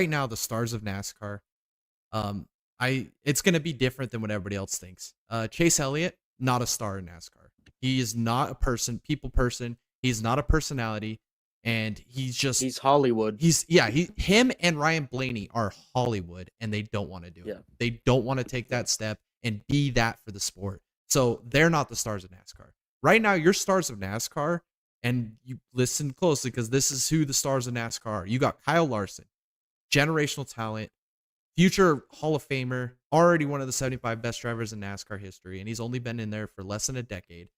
right now, the stars of NASCAR, um, it's gonna be different than what everybody else thinks. Chase Elliott, not a star in NASCAR. He is not a people person. He's not a personality, and He's Hollywood. him and Ryan Blaney are Hollywood, and they don't want to do it. Yeah. They don't want to take Yeah. that step and be that for the sport. So they're not the stars of NASCAR. Right now, your stars of NASCAR, and you listen closely because this is who the stars of NASCAR are. You got Kyle Larson, generational talent, future Hall of Famer, already one of the 75 best drivers in NASCAR history, and he's only been in there for less than a decade.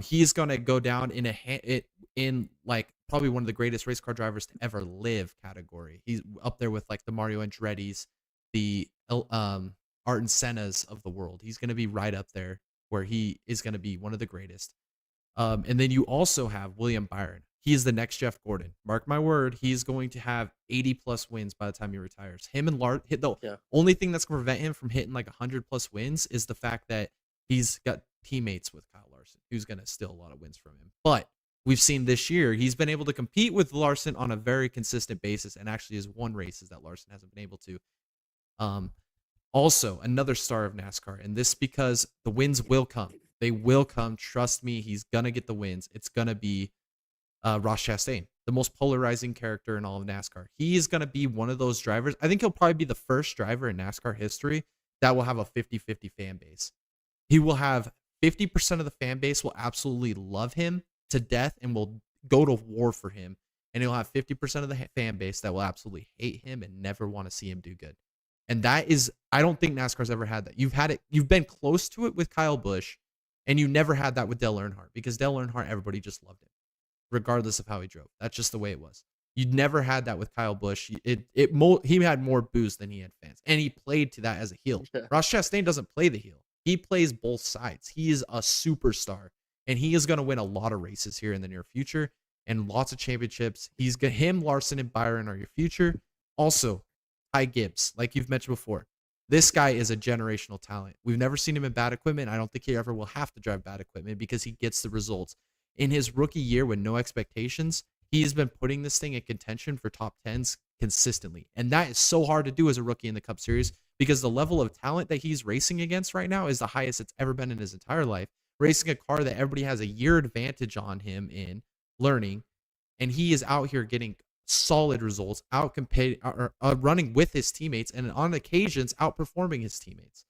He's gonna go down in like probably one of the greatest race car drivers to ever live category. He's up there with like the Mario Andretti's, the Ayrton Senna's of the world. He's gonna be right up there where he is gonna be one of the greatest. And then you also have William Byron. He is the next Jeff Gordon. Mark my word, he's going to have 80 plus wins by the time he retires. Him and Lart hit the Yeah. only thing that's going to prevent him from hitting like 100 plus wins is the fact that he's got teammates with Kyle Larson, who's going to steal a lot of wins from him. But we've seen this year, he's been able to compete with Larson on a very consistent basis and actually has won races that Larson hasn't been able to. Also, another star of NASCAR, and this because the wins will come. They will come. Trust me, he's going to get the wins. It's going to be Ross Chastain, the most polarizing character in all of NASCAR. He is going to be one of those drivers. I think he'll probably be the first driver in NASCAR history that will have a 50-50 fan base. He will have 50% of the fan base will absolutely love him to death and will go to war for him. And he'll have 50% of the fan base that will absolutely hate him and never want to see him do good. And that is, I don't think NASCAR's ever had that. You've been close to it with Kyle Busch, and you never had that with Dale Earnhardt because Dale Earnhardt, everybody just loved him, regardless of how he drove. That's just the way it was. You'd never had that with Kyle Busch. He had more booze than he had fans, and he played to that as a heel. Yeah. Ross Chastain doesn't play the heel. He plays both sides. He is a superstar, and he is going to win a lot of races here in the near future and lots of championships. Him, Larson, and Byron are your future. Also, Ty Gibbs, like you've mentioned before. This guy is a generational talent. We've never seen him in bad equipment. I don't think he ever will have to drive bad equipment because he gets the results. In his rookie year with no expectations, he's been putting this thing in contention for top 10s consistently. And that is so hard to do as a rookie in the Cup Series because the level of talent that he's racing against right now is the highest it's ever been in his entire life. Racing a car that everybody has a year advantage on him in learning. And he is out here getting solid results, running with his teammates, and on occasions outperforming his teammates.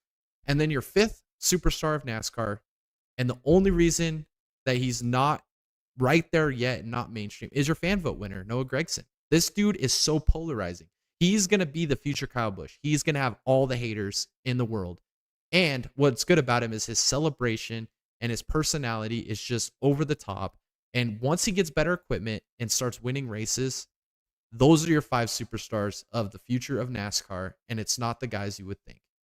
And then your fifth superstar of NASCAR, and the only reason that he's not right there yet and not mainstream is your fan vote winner, Noah Gragson. This dude is so polarizing. He's going to be the future Kyle Busch. He's going to have all the haters in the world. And what's good about him is his celebration and his personality is just over the top. And once he gets better equipment and starts winning races, those are your five superstars of the future of NASCAR, and it's not the guys you would think.